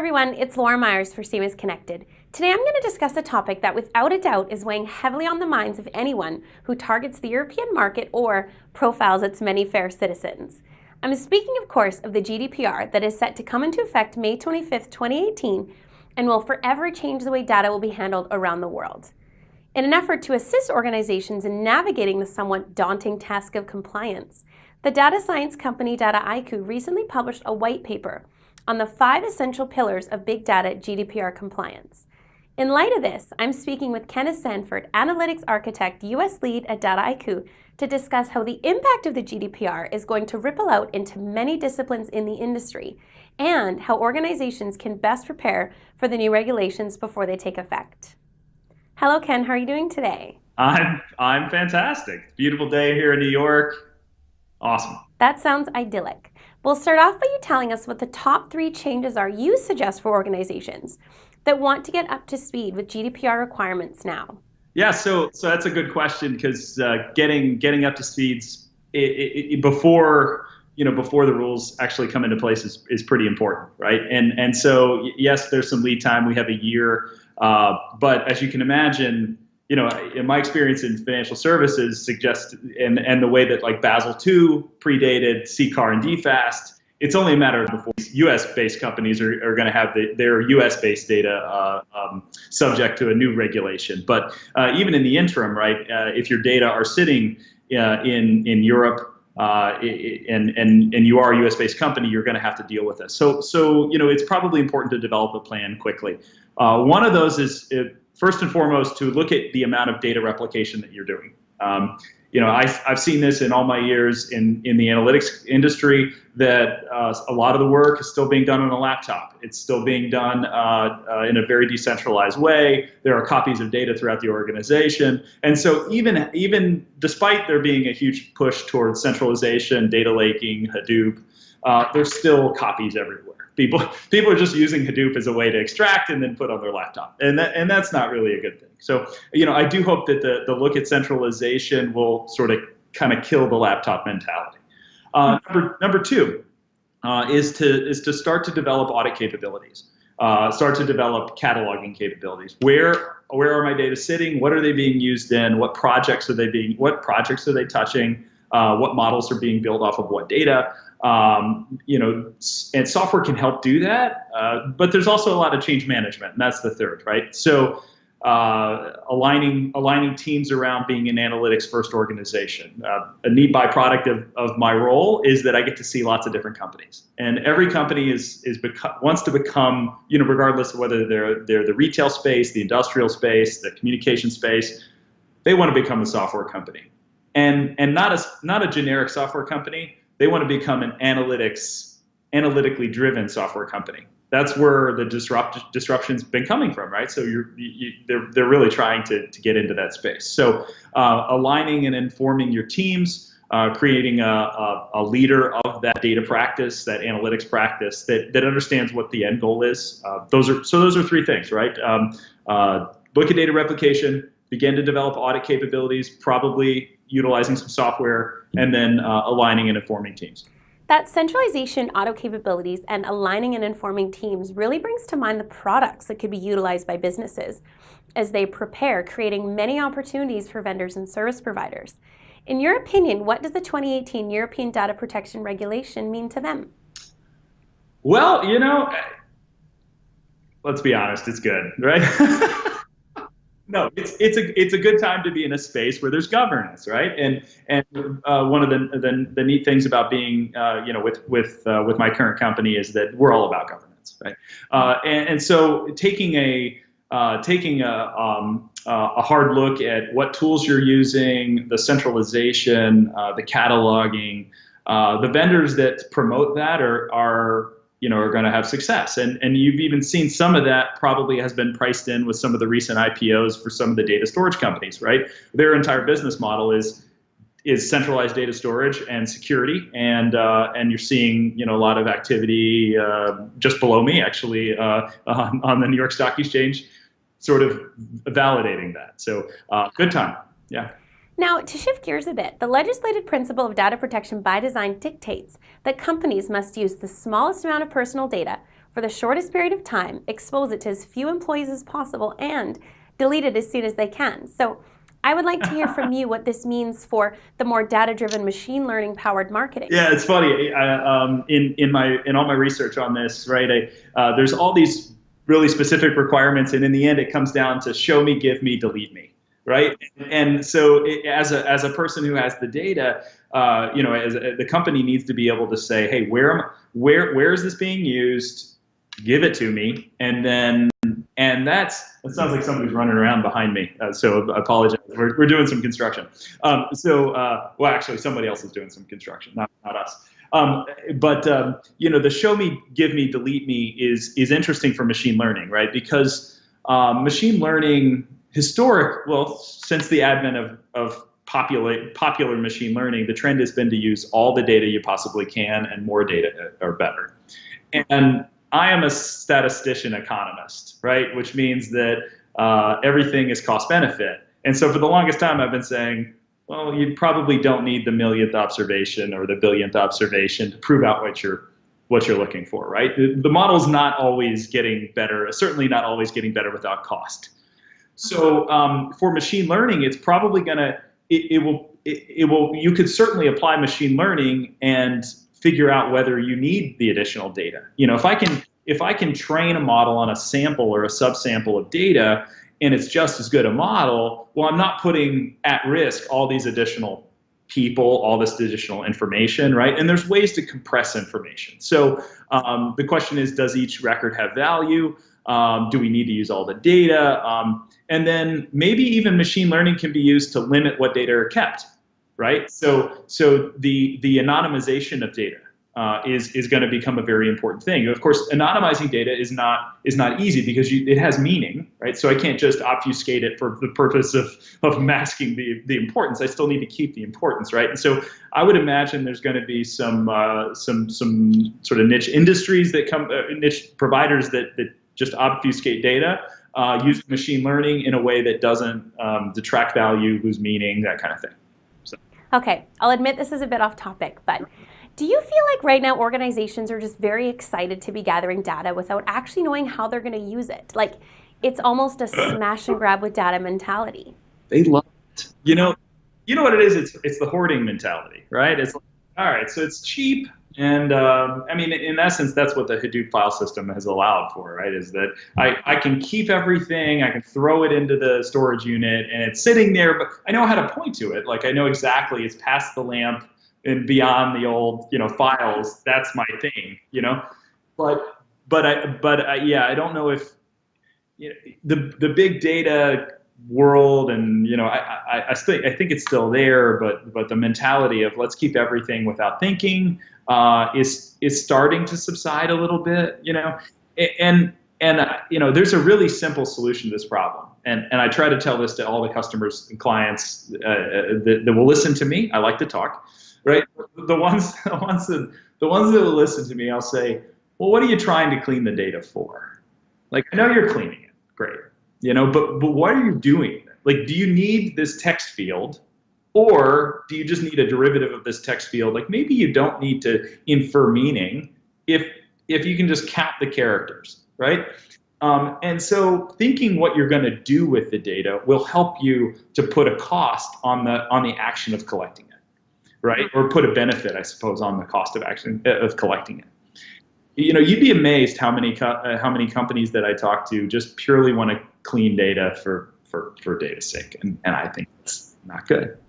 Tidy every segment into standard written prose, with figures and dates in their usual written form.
everyone, it's Laura Myers for CMS-Connected. Today I'm going to discuss a topic that without a doubt is weighing heavily on the minds of anyone who targets the European market or profiles its many fair citizens. I'm speaking, of course, of the GDPR that is set to come into effect May 25th, 2018 and will forever change the way data will be handled around the world. In an effort to assist organizations in navigating the somewhat daunting task of compliance, the data science company Dataiku recently published a white paper on the 5 essential pillars of big data GDPR compliance. In light of this, I'm speaking with Kenneth Sanford, Analytics Architect, U.S. Lead at Dataiku, to discuss how the impact of the GDPR is going to ripple out into many disciplines in the industry, and how organizations can best prepare for the new regulations before they take effect. Hello, Ken. How are you doing today? I'm fantastic. Beautiful day here in New York. Awesome. That sounds idyllic. We'll start off by you telling us what the top 3 changes are you suggest for organizations that want to get up to speed with GDPR requirements now. Yeah, so that's a good question because getting up to speed before the rules actually come into place is pretty important, right? And so yes, there's some lead time. We have a year, but as you can imagine, in my experience in financial services suggests, and the way that like Basel II predated CCAR and DFAST, it's only a matter of before U.S.-based companies are going to have their U.S.-based data subject to a new regulation. But even in the interim, right, if your data are sitting in Europe and you are a U.S.-based company, you're going to have to deal with this. So it's probably important to develop a plan quickly. One of those is first and foremost to look at the amount of data replication that you're doing. I've seen this in all my years in the analytics industry that a lot of the work is still being done on a laptop. It's still being done in a very decentralized way. There are copies of data throughout the organization. And so even despite there being a huge push towards centralization, data laking, Hadoop, there's still copies everywhere. People are just using Hadoop as a way to extract and then put on their laptop, and that's not really a good thing. So I do hope that the look at centralization will sort of kind of kill the laptop mentality. Number 2 is to start to develop audit capabilities, start to develop cataloging capabilities. Where are my data sitting? What are they being used in? What projects are they touching? What models are being built off of what data? And software can help do that, but there's also a lot of change management, and that's the third, right? So aligning teams around being an analytics first organization. A neat byproduct of my role is that I get to see lots of different companies, and every company wants to become, regardless of whether they're the retail space, the industrial space, the communication space, they want to become a software company, and not a generic software company. They want to become an analytically driven software company. That's where the disruption's been coming from, right? So they're really trying to get into that space. So aligning and informing your teams, creating a leader of that data practice, that analytics practice that understands what the end goal is. Those are 3 things, right? Look at data replication, begin to develop audit capabilities, probably utilizing some software, and then aligning and informing teams. That centralization, auto capabilities, and aligning and informing teams really brings to mind the products that could be utilized by businesses as they prepare, creating many opportunities for vendors and service providers. In your opinion, what does the 2018 European Data Protection Regulation mean to them? Well, let's be honest, it's good, right? No, it's a good time to be in a space where there's governance, right? And one of the neat things about being with my current company is that we're all about governance, right? And so taking a hard look at what tools you're using, the centralization, the cataloging, the vendors that promote that are going to have success. And you've even seen some of that probably has been priced in with some of the recent IPOs for some of the data storage companies, right? Their entire business model is centralized data storage and security. And you're seeing, a lot of activity just below me, actually, on the New York Stock Exchange, sort of validating that. So good time. Yeah. Now, to shift gears a bit, the legislated principle of data protection by design dictates that companies must use the smallest amount of personal data for the shortest period of time, expose it to as few employees as possible, and delete it as soon as they can. So I would like to hear from you what this means for the more data-driven, machine learning-powered marketing. Yeah, it's funny. In all my research on this, right? There's all these really specific requirements, and in the end, it comes down to show me, give me, delete me, right? And so, as a person who has the data, the company needs to be able to say, hey, where is this being used? Give it to me, and that sounds like somebody's running around behind me, so I apologize. We're doing some construction. Well, actually, somebody else is doing some construction, not us. The show me, give me, delete me is interesting for machine learning, right? Because machine learning, since the advent of popular machine learning, the trend has been to use all the data you possibly can, and more data are better. And I am a statistician economist, right? Which means that everything is cost benefit. And so for the longest time, I've been saying, well, you probably don't need the millionth observation or the billionth observation to prove out what you're looking for, right? The model's not always getting better, certainly not always getting better without cost. So for machine learning, it's probably you could certainly apply machine learning and figure out whether you need the additional data. If I can train a model on a sample or a subsample of data, and it's just as good a model, well, I'm not putting at risk all these additional people, all this additional information, right? And there's ways to compress information. So the question is, does each record have value? Do we need to use all the data? And then maybe even machine learning can be used to limit what data are kept, right? So the anonymization of data is going to become a very important thing. Of course, anonymizing data is not easy because it has meaning, right? So I can't just obfuscate it for the purpose of masking the importance. I still need to keep the importance, right? And so I would imagine there's going to be some sort of niche industries niche providers that just obfuscate data, use machine learning in a way that doesn't detract value, lose meaning, that kind of thing. So. Okay, I'll admit this is a bit off topic, but do you feel like right now organizations are just very excited to be gathering data without actually knowing how they're going to use it? Like, it's almost a smash and grab with data mentality. They love it. You know what it is? It's the hoarding mentality, right? It's like, all right, so it's cheap. And in essence, that's what the Hadoop file system has allowed for, right? Is that I can keep everything, I can throw it into the storage unit, and it's sitting there, but I know how to point to it. Like, I know exactly it's past the lamp and beyond the old, files. That's my thing, But I don't know if the big data world, and I think it's still there, but the mentality of let's keep everything without thinking is starting to subside a little bit, and there's a really simple solution to this problem, and I try to tell this to all the customers and clients that will listen to me. I like to talk, right? The ones that will listen to me, I'll say, well, what are you trying to clean the data for? Like, I know you're cleaning it, great, but what are you doing? Like, do you need this text field? Or do you just need a derivative of this text field? Like, maybe you don't need to infer meaning if you can just count the characters, right? And so thinking what you're going to do with the data will help you to put a cost on the action of collecting it, right? Or put a benefit, I suppose, on the cost of collecting it. You'd be amazed how many companies that I talk to just purely want to clean data for data's sake, and I think it's not good.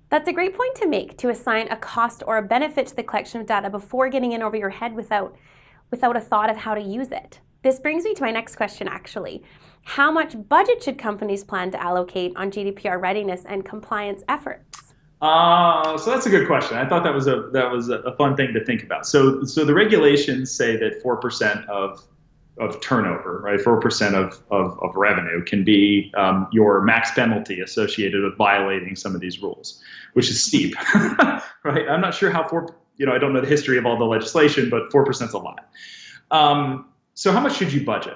That's a great point to make, to assign a cost or a benefit to the collection of data before getting in over your head without a thought of how to use it. This brings me to my next question, actually. How much budget should companies plan to allocate on GDPR readiness and compliance efforts? So that's a good question. I thought that was a fun thing to think about. So the regulations say that 4% of turnover, right? 4% of revenue can be your max penalty associated with violating some of these rules, which is steep, right? I'm not sure how I don't know the history of all the legislation, but 4% is a lot. So how much should you budget?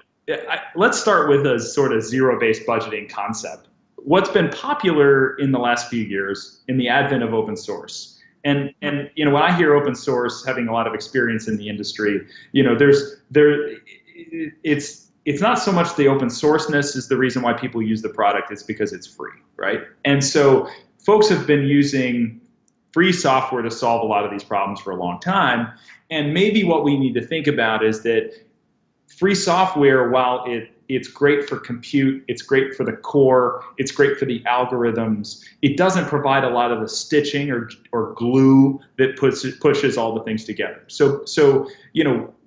Let's start with a sort of zero-based budgeting concept. What's been popular in the last few years in the advent of open source, and when I hear open source, having a lot of experience in the industry, it's not so much the open sourceness is the reason why people use the product. It's because it's free, right? And so folks have been using free software to solve a lot of these problems for a long time. And maybe what we need to think about is that free software, while it's great for compute, it's great for the core, it's great for the algorithms, it doesn't provide a lot of the stitching or glue that pushes all the things together. So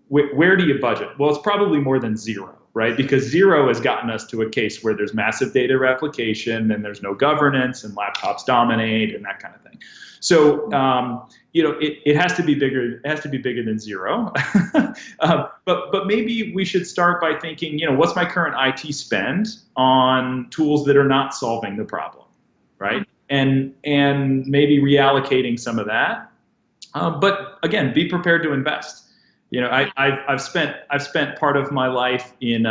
where do you budget? Well, it's probably more than zero, right? Because zero has gotten us to a case where there's massive data replication and there's no governance and laptops dominate and that kind of thing. So it has to be bigger. It has to be bigger than zero. But maybe we should start by thinking, what's my current IT spend on tools that are not solving the problem, right? And maybe reallocating some of that. But again, be prepared to invest. I've spent part of my life in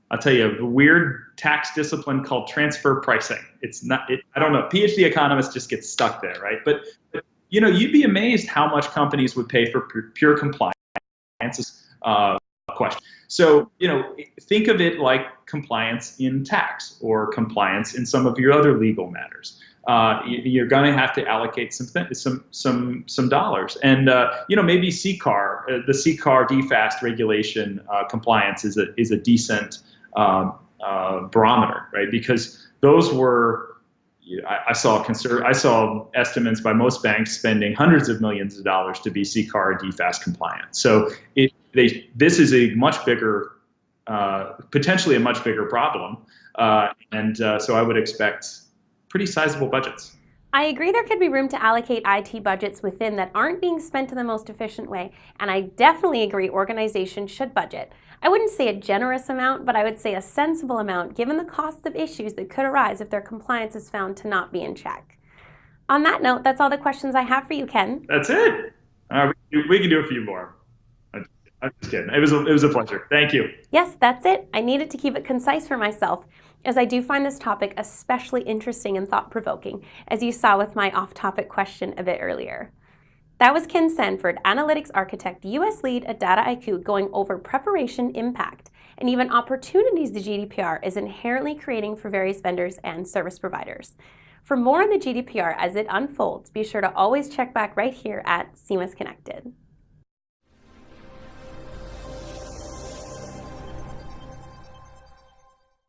I'll tell you a weird tax discipline called transfer pricing. It's not. I don't know. PhD economists just get stuck there, right? But you'd be amazed how much companies would pay for pure compliance. Question. So think of it like compliance in tax or compliance in some of your other legal matters. You're going to have to allocate some dollars, and maybe CCAR, the CCAR DFAST regulation compliance is a decent barometer, right? Because those were, I saw estimates by most banks spending hundreds of millions of dollars to be CCAR DFAST compliant. So this is a much bigger, potentially a much bigger problem, and so I would expect pretty sizable budgets. I agree there could be room to allocate IT budgets within that aren't being spent in the most efficient way, and I definitely agree organizations should budget. I wouldn't say a generous amount, but I would say a sensible amount given the cost of issues that could arise if their compliance is found to not be in check. On that note, that's all the questions I have for you, Ken. That's it. We can do a few more. I'm just kidding. It was a pleasure. Thank you. Yes, that's it. I needed to keep it concise for myself, as I do find this topic especially interesting and thought-provoking, as you saw with my off-topic question a bit earlier. That was Ken Sanford, Analytics Architect, U.S. Lead at Dataiku, going over preparation, impact, and even opportunities the GDPR is inherently creating for various vendors and service providers. For more on the GDPR as it unfolds, be sure to always check back right here at CMS-Connected.